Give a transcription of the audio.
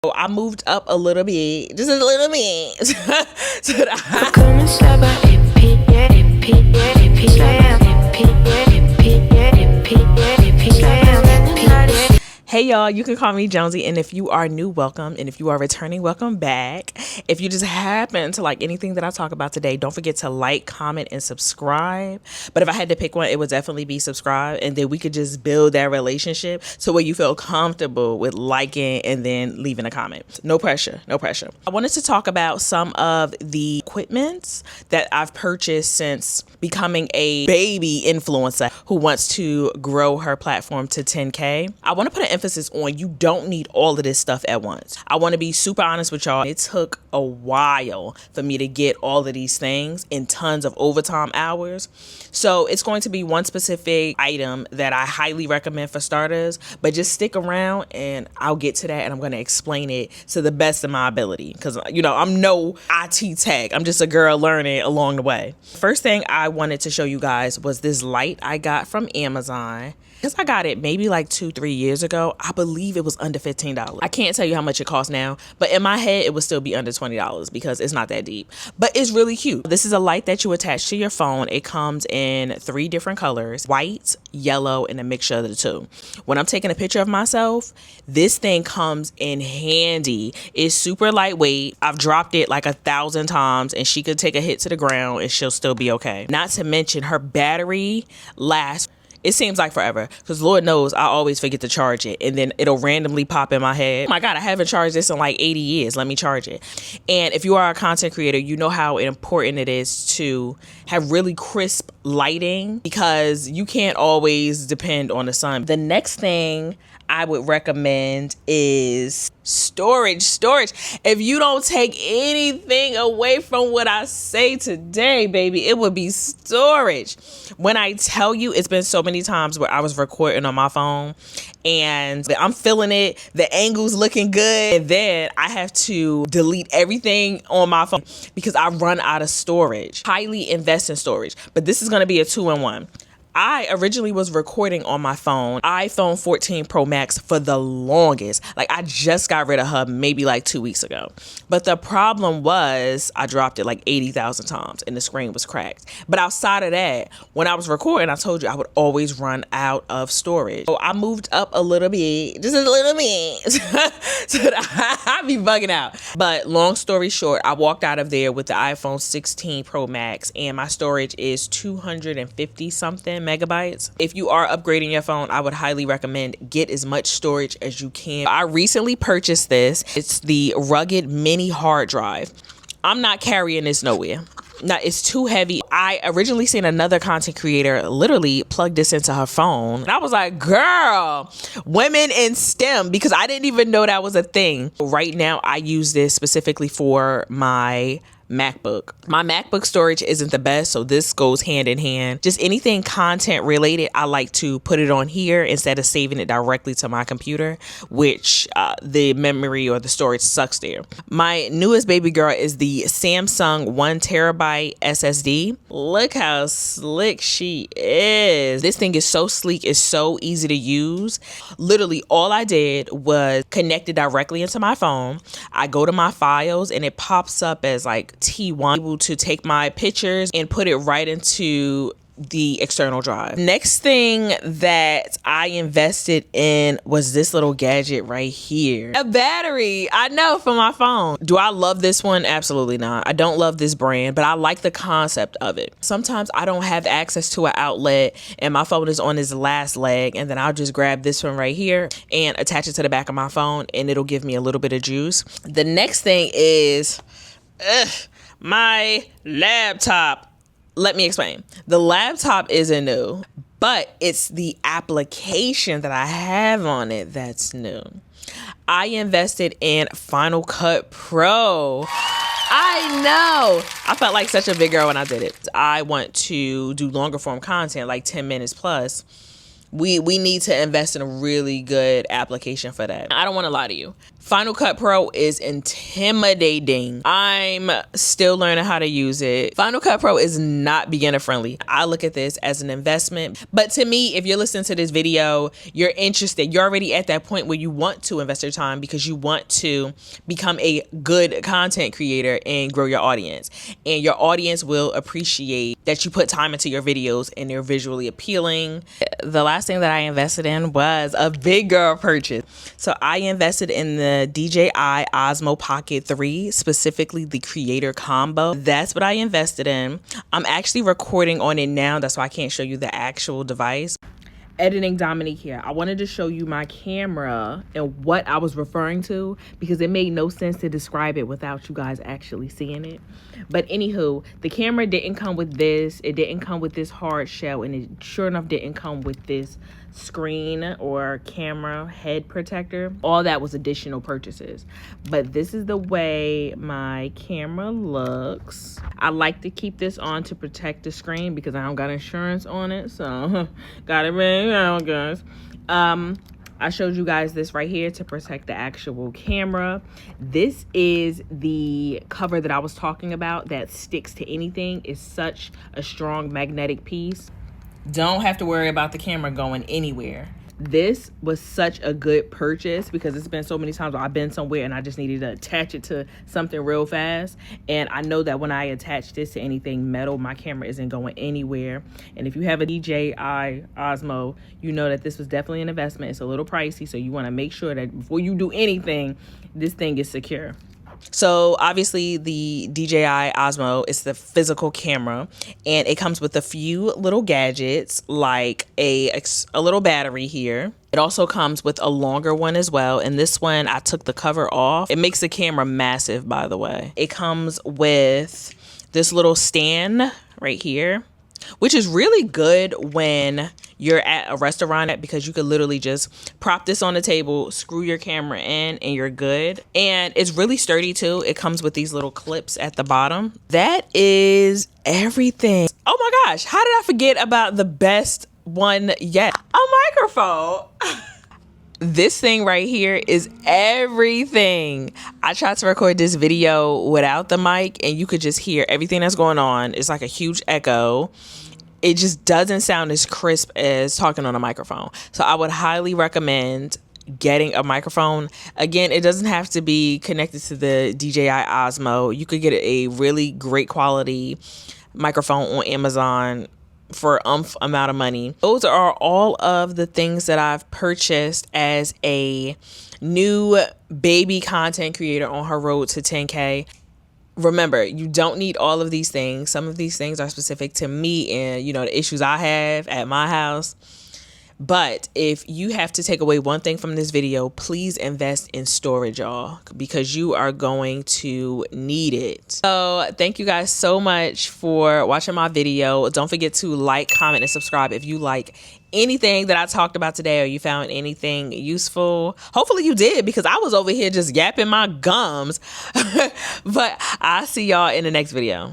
So I moved up a little bit, just a little bit. Hey y'all, you can call me Jonesy, and if you are new, welcome, and if you are returning, welcome back. If you just happen to like anything that I talk about today, don't forget to like, comment, and subscribe. But if I had to pick one, it would definitely be subscribe, and then we could just build that relationship to where you feel comfortable with liking and then leaving a comment. No pressure, no pressure. I wanted to talk about some of the equipment that I've purchased since becoming a baby influencer who wants to grow her platform to 10K. I want to put an emphasis on you don't need all of this stuff at once. I want to be super honest with y'all. It took a while for me to get all of these things in tons of overtime hours. So it's going to be one specific item that I highly recommend for starters, but just stick around and I'll get to that and I'm going to explain it to the best of my ability because, you know, I'm no IT tech. I'm just a girl learning along the way. First thing I wanted to show you guys was this light I got from Amazon. Because I got it maybe like 2-3 years ago. I believe it was under $15. I can't tell you how much it costs now, but in my head, it would still be under $20 because it's not that deep. But it's really cute. This is a light that you attach to your phone. It comes in 3 different colors, white, yellow, and a mixture of the two. When I'm taking a picture of myself, this thing comes in handy. It's super lightweight. I've dropped it like 1,000 times and she could take a hit to the ground and she'll still be okay. Not to mention her battery lasts. It seems like forever because Lord knows I always forget to charge it and then it'll randomly pop in my head. Oh my God, I haven't charged this in like 80 years. Let me charge it. And if you are a content creator, you know how important it is to have really crisp lighting because you can't always depend on the sun. The next thing I would recommend is storage. If you don't take anything away from what I say today, baby, it would be storage. When I tell you, it's been so many times where I was recording on my phone and I'm feeling it, the angle's looking good, and then I have to delete everything on my phone because I run out of storage. Highly invest in storage, but this is going to be a 2-in-1. I originally was recording on my phone, iPhone 14 Pro Max for the longest. Like I just got rid of her maybe like 2 weeks ago. But the problem was I dropped it like 80,000 times and the screen was cracked. But outside of that, when I was recording, I told you I would always run out of storage. So I moved up a little bit, just a little bit. So I be bugging out. But long story short, I walked out of there with the iPhone 16 Pro Max and my storage is 250 something megabytes. If you are upgrading your phone, I would highly recommend get as much storage as you can. I recently purchased this. It's the rugged mini hard drive. I'm not carrying this nowhere. Now, it's too heavy. I originally seen another content creator literally plug this into her phone. And I was like, girl, women in STEM, because I didn't even know that was a thing. Right now, I use this specifically for my MacBook. My MacBook storage isn't the best, so this goes hand in hand. Just anything content related, I like to put it on here instead of saving it directly to my computer, which the memory or the storage sucks there. My newest baby girl is the Samsung 1TB SSD. Look how slick she is. This thing is so sleek, it's so easy to use. Literally all I did was connect it directly into my phone. I go to my files and it pops up as like T1, able to take my pictures and put it right into the external drive. Next thing that I invested in was this little gadget right here. A battery, I know, for my phone. Do I love this one? Absolutely not. I don't love this brand, but I like the concept of it. Sometimes I don't have access to an outlet and my phone is on its last leg, and then I'll just grab this one right here and attach it to the back of my phone and it'll give me a little bit of juice. The next thing is my laptop. Let me explain. The laptop isn't new, but it's the application that I have on it that's new. I invested in Final Cut Pro. I know. I felt like such a big girl when I did it. I want to do longer form content, like 10 minutes plus. We need to invest in a really good application for that. I don't want to lie to you. Final Cut Pro is intimidating. I'm still learning how to use it. Final Cut Pro is not beginner friendly. I look at this as an investment. But to me, if you're listening to this video, you're interested. You're already at that point where you want to invest your time because you want to become a good content creator and grow your audience. And your audience will appreciate that you put time into your videos and they're visually appealing. The last thing that I invested in was a big girl purchase. So I invested in the DJI Osmo Pocket 3, specifically the creator combo. That's what I invested in. I'm actually recording on it now. That's why I can't show you the actual device. Editing Dominique here. I wanted to show you my camera and what I was referring to because it made no sense to describe it without you guys actually seeing it. But anywho, the camera didn't come with this. It didn't come with this hard shell, and it sure enough didn't come with this screen or camera head protector. All that was additional purchases. But this is the way my camera looks. I like to keep this on to protect the screen because I don't got insurance on it, so got it right now, guys. I showed you guys this right here to protect the actual camera. This is the cover that I was talking about that sticks to anything. It's such a strong magnetic piece. Don't have to worry about the camera going anywhere. This was such a good purchase because it's been so many times where I've been somewhere and I just needed to attach it to something real fast. And I know that when I attach this to anything metal, my camera isn't going anywhere. And if you have a DJI Osmo, you know that this was definitely an investment. It's a little pricey, so you want to make sure that before you do anything, this thing is secure. So obviously the DJI Osmo is the physical camera, and it comes with a few little gadgets like a little battery here. It also comes with a longer one as well, and this one I took the cover off. It makes the camera massive, by the way. It comes with this little stand right here, which is really good when you're at a restaurant because you could literally just prop this on the table, screw your camera in, and you're good. And it's really sturdy too. It comes with these little clips at the bottom. That is everything. Oh my gosh, how did I forget about the best one yet? A microphone. This thing right here is everything. I tried to record this video without the mic and you could just hear everything that's going on. It's like a huge echo. It just doesn't sound as crisp as talking on a microphone. So I would highly recommend getting a microphone. Again, it doesn't have to be connected to the DJI Osmo. You could get a really great quality microphone on Amazon for amount of money. Those are all of the things that I've purchased as a new baby content creator on her road to 10K. Remember, you don't need all of these things. Some of these things are specific to me and, you know, the issues I have at my house. But if you have to take away one thing from this video, please invest in storage, y'all, because you are going to need it. So thank you guys so much for watching my video. Don't forget to like, comment, and subscribe if you like anything that I talked about today or you found anything useful. Hopefully you did, because I was over here just yapping my gums. But I'll see y'all in the next video.